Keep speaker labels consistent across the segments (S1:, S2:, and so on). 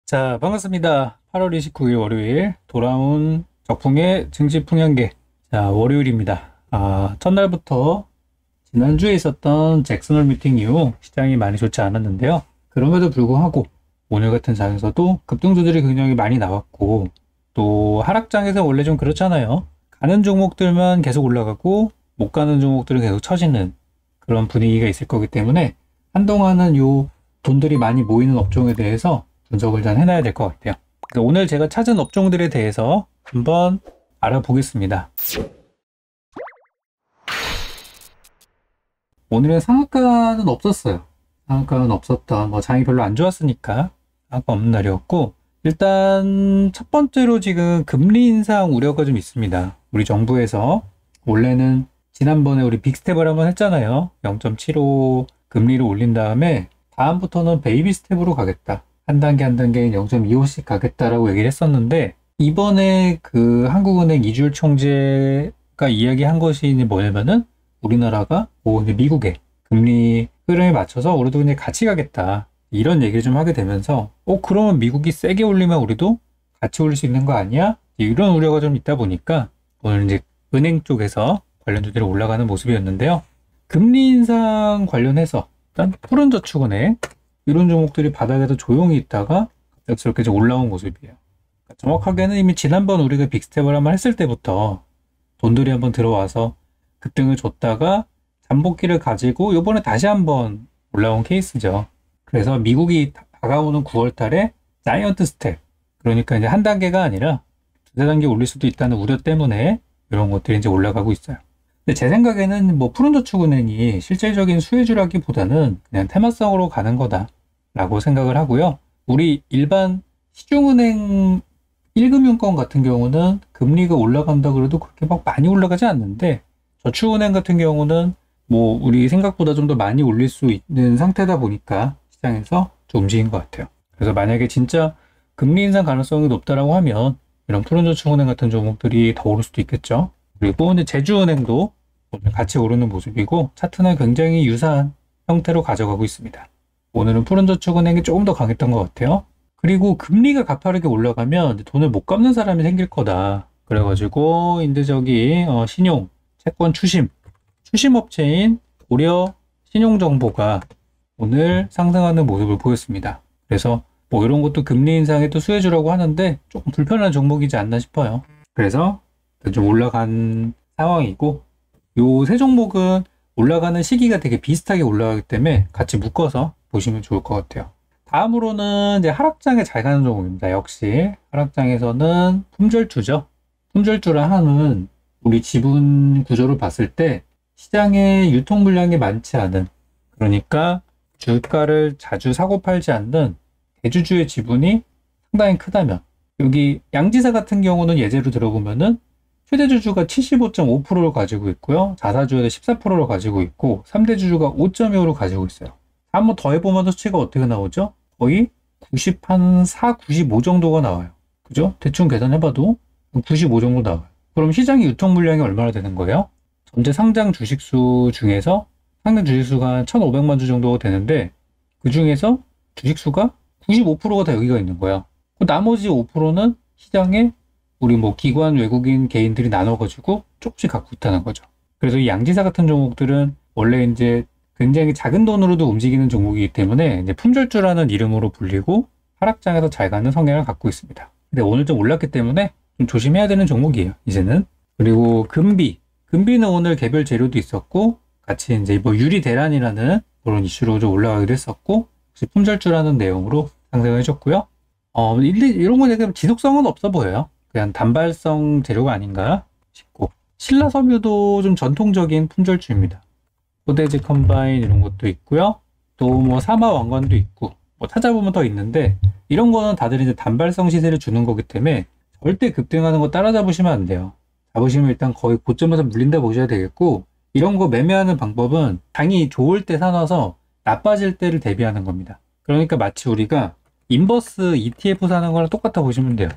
S1: 자, 반갑습니다. 8월 29일 월요일 돌아온 적풍의 증시풍향계. 자, 월요일입니다. 첫날부터 지난주에 있었던 잭슨홀 미팅 이후 시장이 많이 좋지 않았는데요. 그럼에도 불구하고 오늘 같은 장에서도 급등주들이 굉장히 많이 나왔고, 또 하락장에서 원래 좀 그렇잖아요. 가는 종목들만 계속 올라가고 못 가는 종목들은 계속 처지는 그런 분위기가 있을 거기 때문에 한동안은 요 돈들이 많이 모이는 업종에 대해서 분석을 잘 해놔야 될 것 같아요. 그래서 오늘 제가 찾은 업종들에 대해서 한번 알아보겠습니다. 오늘은 상한가는 없었어요. 상한가는 없었던, 장이 별로 안 좋았으니까 상한가 없는 날이었고, 일단 첫 번째로 지금 금리 인상 우려가 좀 있습니다. 우리 정부에서 원래는 지난번에 우리 빅스텝을 한번 했잖아요. 0.75 금리를 올린 다음에 다음부터는 베이비 스텝으로 가겠다. 한 단계 한 단계인 0.25씩 가겠다라고 얘기를 했었는데, 이번에 그 한국은행 이주열 총재가 이야기한 것이 뭐냐면은 우리나라가 미국의 금리 흐름에 맞춰서 우리도 그냥 같이 가겠다, 이런 얘기를 좀 하게 되면서 그러면 미국이 세게 올리면 우리도 같이 올릴 수 있는 거 아니야? 이런 우려가 좀 있다 보니까 오늘 이제 은행 쪽에서 관련주들이 올라가는 모습이었는데요. 금리 인상 관련해서 일단 푸른저축은행 이런 종목들이 바닥에서 조용히 있다가 갑작스럽게 좀 올라온 모습이에요. 그러니까 정확하게는 이미 지난번 우리가 빅스텝을 한번 했을 때부터 돈들이 한번 들어와서 급등을 줬다가 잠복기를 가지고 요번에 다시 한번 올라온 케이스죠. 그래서 미국이 다가오는 9월 달에 자이언트 스텝, 그러니까 이제 한 단계가 아니라 두세 단계 올릴 수도 있다는 우려 때문에 이런 것들이 이제 올라가고 있어요. 근데 제 생각에는 푸른저축은행이 실질적인 수혜주라기보다는 그냥 테마성으로 가는 거다라고 생각을 하고요. 우리 일반 시중은행 1금융권 같은 경우는 금리가 올라간다 그래도 그렇게 막 많이 올라가지 않는데, 저축은행 같은 경우는 우리 생각보다 좀 더 많이 올릴 수 있는 상태다 보니까 시장에서 좀 움직인 것 같아요. 그래서 만약에 진짜 금리 인상 가능성이 높다라고 하면 이런 푸른저축은행 같은 종목들이 더 오를 수도 있겠죠. 그리고 이제 제주은행도 같이 오르는 모습이고 차트는 굉장히 유사한 형태로 가져가고 있습니다. 오늘은 푸른저축은행이 조금 더 강했던 것 같아요. 그리고 금리가 가파르게 올라가면 돈을 못 갚는 사람이 생길 거다. 그래가지고 이제 신용, 채권 추심업체인 고려 신용정보가 오늘 상승하는 모습을 보였습니다. 그래서 이런 것도 금리 인상에 또 수혜주라고 하는데 조금 불편한 종목이지 않나 싶어요. 그래서 좀 올라간 상황이고, 요 세 종목은 올라가는 시기가 되게 비슷하게 올라가기 때문에 같이 묶어서 보시면 좋을 것 같아요. 다음으로는 이제 하락장에 잘 가는 종목입니다. 역시 하락장에서는 품절주죠. 품절주라 하는 우리 지분 구조를 봤을 때 시장에 유통 물량이 많지 않은, 그러니까 주가를 자주 사고 팔지 않는 대주주의 지분이 상당히 크다면, 여기 양지사 같은 경우는 예제로 들어보면은 최대 주주가 75.5%를 가지고 있고요. 자사주에서 14%를 가지고 있고 3대 주주가 5.25%를 가지고 있어요. 한번 더 해보면 수치가 어떻게 나오죠? 거의 94, 95 정도가 나와요. 그죠? 대충 계산해봐도 95 정도 나와요. 그럼 시장의 유통 물량이 얼마나 되는 거예요? 전체 상장 주식수 중에서 상장 주식수가 1,500만 주 정도가 되는데, 그 중에서 주식수가 95%가 다 여기가 있는 거야. 나머지 5%는 시장에 우리 기관, 외국인, 개인들이 나눠가지고 조금씩 갖고 있다는 거죠. 그래서 이 양지사 같은 종목들은 원래 이제 굉장히 작은 돈으로도 움직이는 종목이기 때문에 이제 품절주라는 이름으로 불리고 하락장에서 잘 가는 성향을 갖고 있습니다. 근데 오늘 좀 올랐기 때문에 좀 조심해야 되는 종목이에요, 이제는. 그리고 금비는 오늘 개별 재료도 있었고 같이 이제 유리대란이라는 그런 이슈로 좀 올라가기도 했었고, 혹시 품절주라는 내용으로 상승을 해줬고요. 이런 건 지속성은 없어 보여요. 그냥 단발성 재료가 아닌가 싶고, 신라섬유도 좀 전통적인 품절주입니다. 소대지 컴바인 이런 것도 있고요. 또 사마왕관도 있고 찾아보면 더 있는데, 이런 거는 다들 이제 단발성 시세를 주는 거기 때문에 절대 급등하는 거 따라잡으시면 안 돼요. 잡으시면 일단 거의 고점에서 물린다 보셔야 되겠고, 이런 거 매매하는 방법은 장이 좋을 때 사놔서 나빠질 때를 대비하는 겁니다. 그러니까 마치 우리가 인버스 ETF 사는 거랑 똑같아 보시면 돼요.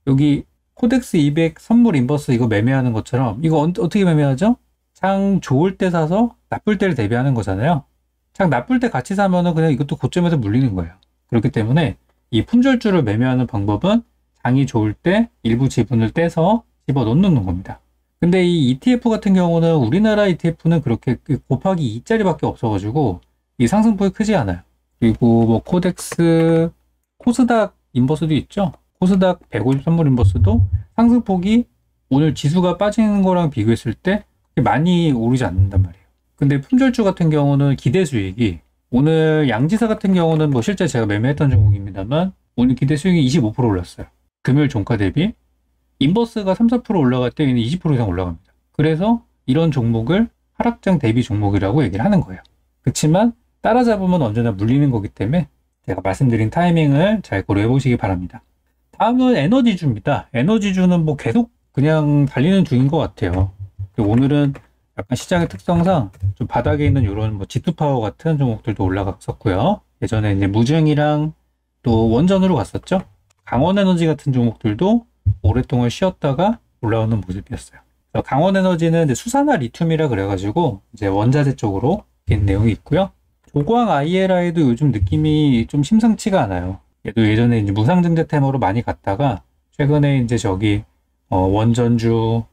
S1: 여기 코덱스 200 선물 인버스 이거 매매하는 것처럼, 이거 어떻게 매매하죠? 장 좋을 때 사서 나쁠 때를 대비하는 거잖아요. 장 나쁠 때 같이 사면은 그냥 이것도 고점에서 물리는 거예요. 그렇기 때문에 이 품절주를 매매하는 방법은 장이 좋을 때 일부 지분을 떼서 집어넣는 겁니다. 근데 이 ETF 같은 경우는 우리나라 ETF는 그렇게 곱하기 2짜리밖에 없어가지고 이 상승폭이 크지 않아요. 그리고 뭐 코덱스, 코스닥 인버스도 있죠. 코스닥 153물 인버스도 상승폭이 오늘 지수가 빠지는 거랑 비교했을 때 많이 오르지 않는단 말이에요. 근데 품절주 같은 경우는 기대 수익이 오늘 양지사 같은 경우는 뭐 실제 제가 매매했던 종목입니다만 오늘 기대 수익이 25% 올랐어요. 금요일 종가 대비 인버스가 3, 4% 올라갈 때 얘는 20% 이상 올라갑니다. 그래서 이런 종목을 하락장 대비 종목이라고 얘기를 하는 거예요. 그렇지만 따라잡으면 언제나 물리는 거기 때문에 제가 말씀드린 타이밍을 잘 고려해 보시기 바랍니다. 다음은 에너지주입니다. 에너지주는 뭐 계속 그냥 달리는 중인 것 같아요. 오늘은 약간 시장의 특성상 좀 바닥에 있는 이런 뭐 G2파워 같은 종목들도 올라갔었고요. 예전에 이제 무증이랑 또 원전으로 갔었죠. 강원에너지 같은 종목들도 오랫동안 쉬었다가 올라오는 모습이었어요. 강원에너지는 이제 수산화 리튬이라 그래가지고 이제 원자재 쪽으로 된 내용이 있고요. 조광 ILI도 요즘 느낌이 좀 심상치가 않아요. 얘도 예전에 이제 무상증자 테마로 많이 갔다가 최근에 이제 저기 원전주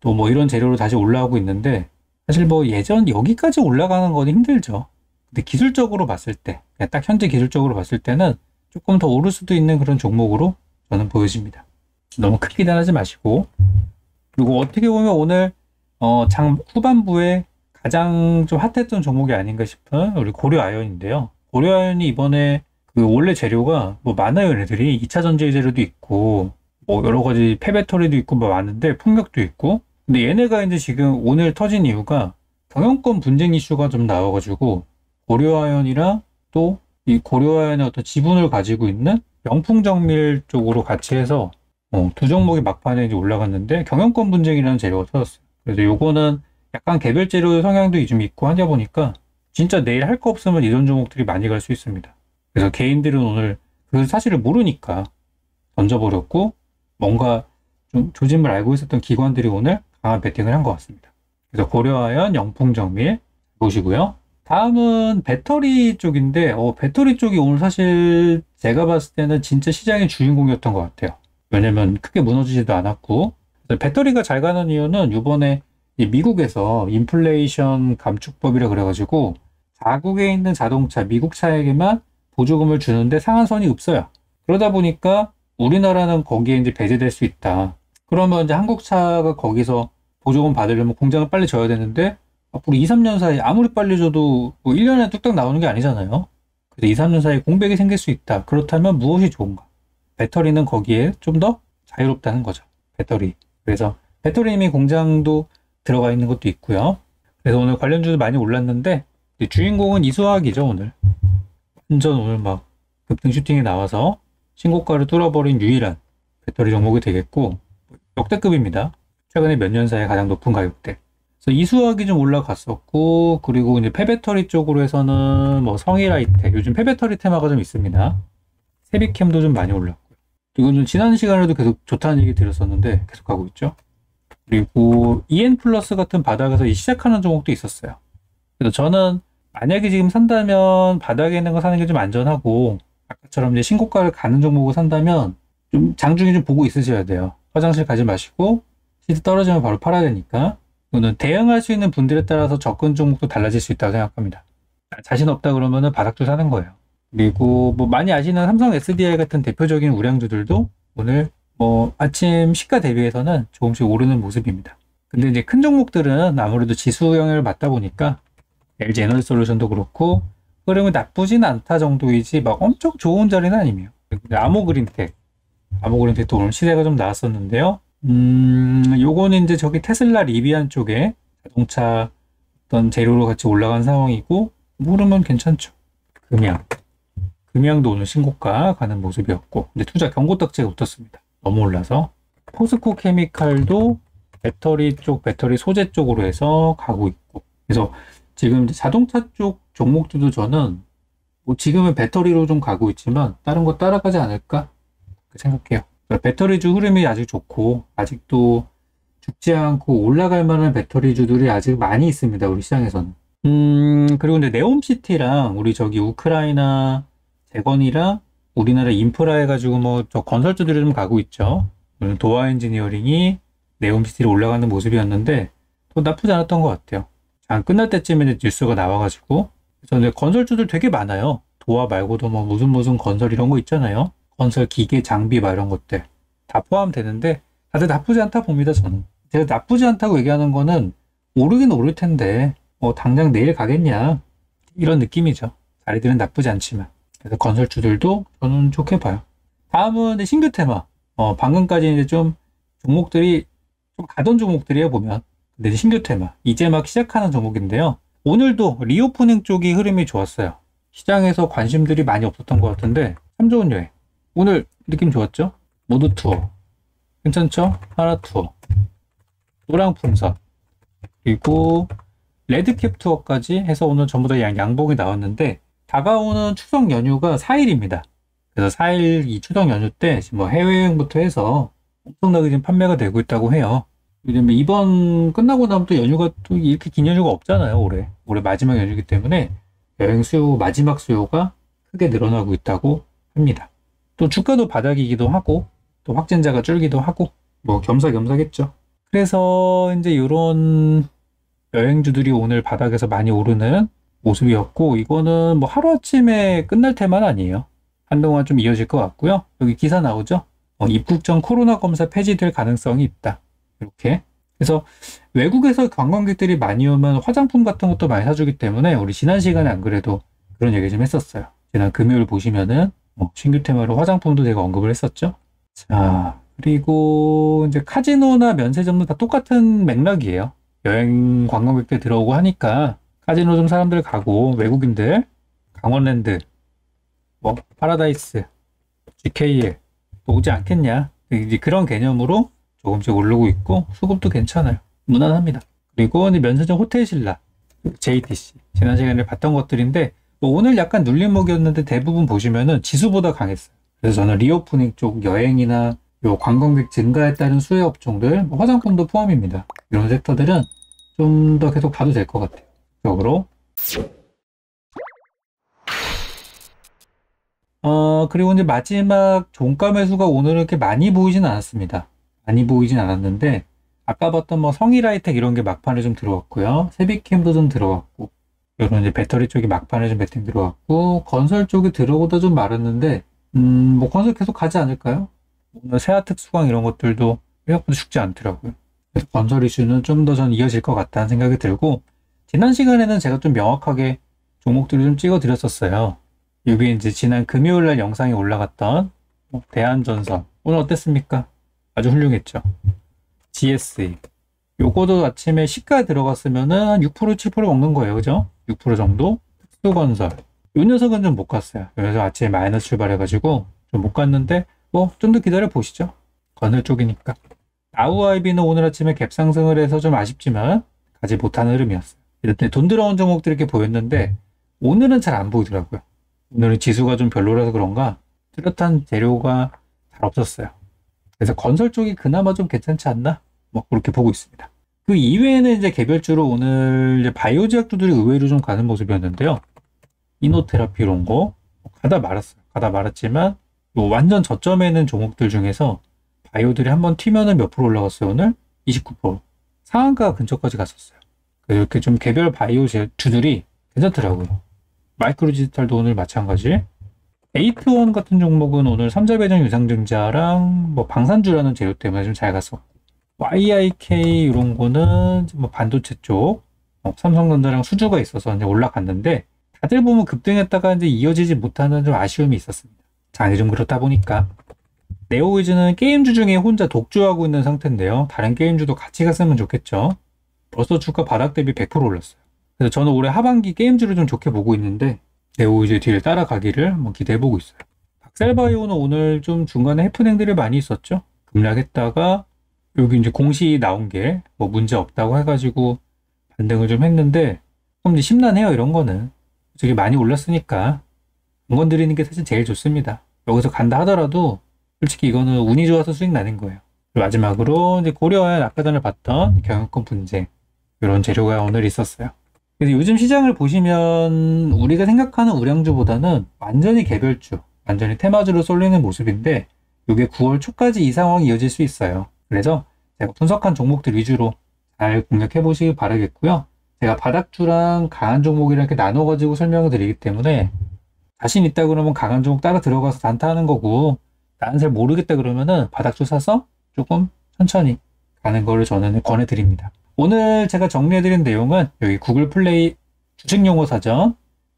S1: 또 뭐 이런 재료로 다시 올라오고 있는데 사실 뭐 예전 여기까지 올라가는 건 힘들죠. 근데 기술적으로 봤을 때, 그냥 딱 현재 기술적으로 봤을 때는 조금 더 오를 수도 있는 그런 종목으로 저는 보여집니다. 너무 크게 기대하지 마시고. 그리고 어떻게 보면 오늘 장 후반부에 가장 좀 핫했던 종목이 아닌가 싶은 우리 고려아연인데요. 고려아연이 이번에 그 원래 재료가 뭐 많아요. 얘네들이 2차 전지 재료도 있고 뭐 여러 가지 폐배터리도 있고 뭐 많은데 풍력도 있고. 근데 얘네가 이제 지금 오늘 터진 이유가 경영권 분쟁 이슈가 좀 나와가지고 고려아연이랑 또 이 고려아연의 어떤 지분을 가지고 있는 영풍정밀 쪽으로 같이 해서 두 종목이 막판에 이제 올라갔는데 경영권 분쟁이라는 재료가 터졌어요. 그래서 요거는 약간 개별 재료 성향도 좀 있고 하다 보니까 진짜 내일 할 거 없으면 이런 종목들이 많이 갈 수 있습니다. 그래서 개인들은 오늘 그 사실을 모르니까 던져버렸고 뭔가 좀 조짐을 알고 있었던 기관들이 오늘 강한 베팅을 한 것 같습니다. 그래서 고려아연, 영풍정밀 보시고요. 다음은 배터리 쪽인데 배터리 쪽이 오늘 사실 제가 봤을 때는 진짜 시장의 주인공이었던 것 같아요. 왜냐면 크게 무너지지도 않았고 배터리가 잘 가는 이유는 이번에 미국에서 인플레이션 감축법이라 그래가지고 자국에 있는 자동차, 미국 차에게만 보조금을 주는데 상한선이 없어요. 그러다 보니까 우리나라는 거기에 이제 배제될 수 있다. 그러면 이제 한국차가 거기서 보조금 받으려면 공장을 빨리 져야 되는데 앞으로 2, 3년 사이에 아무리 빨리 줘도 뭐 1년에 뚝딱 나오는 게 아니잖아요. 그래서 2, 3년 사이에 공백이 생길 수 있다. 그렇다면 무엇이 좋은가? 배터리는 거기에 좀 더 자유롭다는 거죠. 배터리. 그래서 배터리님이 공장도 들어가 있는 것도 있고요. 그래서 오늘 관련주도 많이 올랐는데 주인공은 이수화학이죠. 오늘 완전 오늘 막 급등 슈팅에 나와서 신고가를 뚫어버린 유일한 배터리 종목이 되겠고 역대급입니다. 최근에 몇 년 사이에 가장 높은 가격대. 그래서 이수화학이 좀 올라갔었고 그리고 이제 폐배터리 쪽으로 해서는 뭐 성일하이텍 요즘 폐배터리 테마가 좀 있습니다. 세비캠도 좀 많이 올랐고요. 그리고 좀 지난 시간에도 계속 좋다는 얘기 드렸었는데 계속 가고 있죠. 그리고 EN플러스 같은 바닥에서 시작하는 종목도 있었어요. 그래서 저는 만약에 지금 산다면 바닥에 있는 거 사는 게 좀 안전하고 아까처럼 이제 신고가를 가는 종목을 산다면 좀 장중에 좀 보고 있으셔야 돼요. 화장실 가지 마시고 시세 떨어지면 바로 팔아야 되니까. 이거는 대응할 수 있는 분들에 따라서 접근 종목도 달라질 수 있다고 생각합니다. 자신 없다 그러면은 바닥도 사는 거예요. 그리고 뭐 많이 아시는 삼성 SDI 같은 대표적인 우량주들도 오늘 뭐 아침 시가 대비해서는 조금씩 오르는 모습입니다. 근데 이제 큰 종목들은 아무래도 지수 영향을 받다 보니까 LG 에너지 솔루션도 그렇고 흐름이 나쁘진 않다 정도이지 막 엄청 좋은 자리는 아니에요. 아모그린텍도 오늘 시세가 좀 나왔었는데요. 요거는 이제 저기 테슬라 리비안 쪽에 자동차 어떤 재료로 같이 올라간 상황이고 흐름은 괜찮죠. 금양도 오늘 신고가 가는 모습이었고 근데 투자 경고딱지가 붙었습니다. 너무 올라서 포스코 케미칼도 배터리 소재 쪽으로 해서 가고 있고 그래서 지금 이제 자동차 쪽 종목들도 저는 뭐 지금은 배터리로 좀 가고 있지만 다른 거 따라가지 않을까 생각해요. 배터리주 흐름이 아직 좋고 아직도 죽지 않고 올라갈 만한 배터리주들이 아직 많이 있습니다. 우리 시장에서는. 그리고 이제 네옴시티랑 우리 저기 우크라이나 재건이랑 우리나라 인프라 해가지고 뭐 저 건설주들이 좀 가고 있죠. 도어 엔지니어링이 네옴시티로 올라가는 모습이었는데 또 나쁘지 않았던 것 같아요. 장 끝날 때쯤에 뉴스가 나와가지고 그래서 건설주들 되게 많아요. 도화 말고도 뭐 무슨 건설 이런 거 있잖아요. 건설 기계 장비 막 이런 것들 다 포함되는데 다들 나쁘지 않다 봅니다. 저는 제가 나쁘지 않다고 얘기하는 거는 오르긴 오를 텐데 당장 내일 가겠냐 이런 느낌이죠. 자리들은 나쁘지 않지만 그래서 건설주들도 저는 좋게 봐요. 다음은 이제 신규 테마. 방금까지 이제 좀 종목들이 좀 가던 종목들이에요, 보면. 근데 이제 신규 테마. 이제 막 시작하는 종목인데요. 오늘도 리오프닝 쪽이 흐름이 좋았어요. 시장에서 관심들이 많이 없었던 것 같은데, 참 좋은 여행. 오늘 느낌 좋았죠? 모두 투어. 괜찮죠? 하나 투어. 노랑 풍선. 그리고 레드캡 투어까지 해서 오늘 전부 다 양봉이 나왔는데, 다가오는 추석 연휴가 4일입니다. 그래서 4일 이 추석 연휴 때 뭐 해외여행부터 해서 엄청나게 지금 판매가 되고 있다고 해요. 왜냐면 이번 끝나고 나면 또 연휴가 또 이렇게 긴 연휴가 없잖아요. 올해 마지막 연휴이기 때문에 여행 수요 마지막 수요가 크게 늘어나고 있다고 합니다. 또 주가도 바닥이기도 하고 또 확진자가 줄기도 하고 뭐 겸사겸사겠죠. 그래서 이제 이런 여행주들이 오늘 바닥에서 많이 오르는 모습이었고 이거는 뭐 하루아침에 끝날 테마는 아니에요. 한동안 좀 이어질 것 같고요. 여기 기사 나오죠? 입국 전 코로나 검사 폐지될 가능성이 있다. 이렇게. 그래서 외국에서 관광객들이 많이 오면 화장품 같은 것도 많이 사주기 때문에 우리 지난 시간에 안 그래도 그런 얘기 좀 했었어요. 지난 금요일 보시면은 신규 테마로 화장품도 제가 언급을 했었죠. 자, 그리고 이제 카지노나 면세점도 다 똑같은 맥락이에요. 여행 관광객들 들어오고 하니까 카지노 좀 사람들 가고 외국인들 강원랜드 뭐 파라다이스 GKL 또 오지 않겠냐 이제 그런 개념으로 조금씩 오르고 있고 수급도 괜찮아요. 무난합니다. 그리고 이제 면세점 호텔신라 JTC 지난 시간에 봤던 것들인데 뭐 오늘 약간 눌림목이었는데 대부분 보시면은 지수보다 강했어요. 그래서 저는 리오프닝 쪽 여행이나 요 관광객 증가에 따른 수혜 업종들 뭐 화장품도 포함입니다. 이런 섹터들은 좀 더 계속 봐도 될 것 같아요. 적으로 그리고 이제 마지막 종가 매수가 오늘 이렇게 많이 보이진 않았습니다. 많이 보이진 않았는데, 아까 봤던 뭐 성일하이텍 이런 게 막판에 좀 들어왔고요. 세비캠도 좀 들어왔고, 이런 이제 배터리 쪽이 막판에 좀 배팅 들어왔고, 건설 쪽이 들어오다 좀 말았는데, 뭐 건설 계속 가지 않을까요? 오늘 세아특수광 이런 것들도 생각보다 죽지 않더라고요. 그래서 건설 이슈는 좀 더 전 이어질 것 같다는 생각이 들고, 지난 시간에는 제가 좀 명확하게 종목들을 좀 찍어 드렸었어요. 여기 이제 지난 금요일 날 영상에 올라갔던 대한전선 오늘 어땠습니까? 아주 훌륭했죠. GSE 요거도 아침에 시가에 들어갔으면은 한 6% 7% 먹는 거예요. 그죠? 6% 정도. 특수건설 요 녀석은 좀 못 갔어요. 그래서 아침에 마이너스 출발해가지고 좀 못 갔는데 뭐 좀 더 기다려 보시죠. 건설 쪽이니까. 아우아이비는 오늘 아침에 갭 상승을 해서 좀 아쉽지만 가지 못하는 흐름이었어요. 이렇게 돈 들어온 종목들이 이렇게 보였는데 오늘은 잘 안 보이더라고요. 오늘은 지수가 좀 별로라서 그런가 뚜렷한 재료가 잘 없었어요. 그래서 건설 쪽이 그나마 좀 괜찮지 않나? 뭐 그렇게 보고 있습니다. 그 이외에는 이제 개별주로 오늘 이제 바이오 제약주들이 의외로 좀 가는 모습이었는데요. 이노테라피 이런 거 가다 말았어요. 가다 말았지만 완전 저점에 있는 종목들 중에서 바이오들이 한번 튀면은 몇 프로 올라갔어요. 오늘 29%. 상한가 근처까지 갔었어요. 이렇게 좀 개별 바이오 주들이 괜찮더라고요. 마이크로 디지털도 오늘 마찬가지. 에이트원 같은 종목은 오늘 삼자배정 유상증자랑 뭐 방산주라는 재료 때문에 좀 잘 갔었고, YIK 이런 거는 뭐 반도체 쪽, 삼성전자랑 수주가 있어서 이제 올라갔는데 다들 보면 급등했다가 이제 이어지지 못하는 좀 아쉬움이 있었습니다. 장이 좀 그렇다 보니까 네오위즈는 게임주 중에 혼자 독주하고 있는 상태인데요. 다른 게임주도 같이 갔으면 좋겠죠. 벌써 주가 바닥 대비 100% 올랐어요. 그래서 저는 올해 하반기 게임주를 좀 좋게 보고 있는데 네오위즈 뒤를 따라가기를 한번 기대해보고 있어요. 박셀바이오는 오늘 좀 중간에 해프닝들이 많이 있었죠. 급락했다가 여기 이제 공시 나온 게 뭐 문제 없다고 해가지고 반등을 좀 했는데 좀 이제 심란해요. 이런 거는 솔직히 많이 올랐으니까 안 건드리는 게 사실 제일 좋습니다. 여기서 간다 하더라도 솔직히 이거는 운이 좋아서 수익 나는 거예요. 마지막으로 이제 고려와 아까 전에 봤던 경영권 분쟁 이런 재료가 오늘 있었어요. 그래서 요즘 시장을 보시면 우리가 생각하는 우량주보다는 완전히 개별주, 완전히 테마주로 쏠리는 모습인데 이게 9월 초까지 이 상황이 이어질 수 있어요. 그래서 제가 분석한 종목들 위주로 잘 공략해 보시기 바라겠고요. 제가 바닥주랑 강한 종목이랑 이렇게 나눠가지고 설명을 드리기 때문에 자신 있다 그러면 강한 종목 따라 들어가서 단타하는 거고, 나는 잘 모르겠다 그러면은 바닥주 사서 조금 천천히 가는 거를 저는 권해드립니다. 오늘 제가 정리해드린 내용은 여기 구글 플레이 주식용어 사전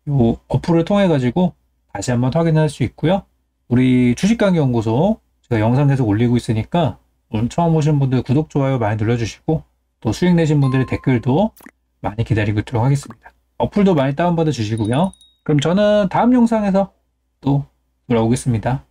S1: 요 어플을 통해 가지고 다시 한번 확인할 수 있고요. 우리 주식강의연구소 제가 영상 계속 올리고 있으니까 오늘 처음 오신 분들 구독, 좋아요 많이 눌러주시고 또 수익 내신 분들의 댓글도 많이 기다리고 있도록 하겠습니다. 어플도 많이 다운받아 주시고요. 그럼 저는 다음 영상에서 또 돌아오겠습니다.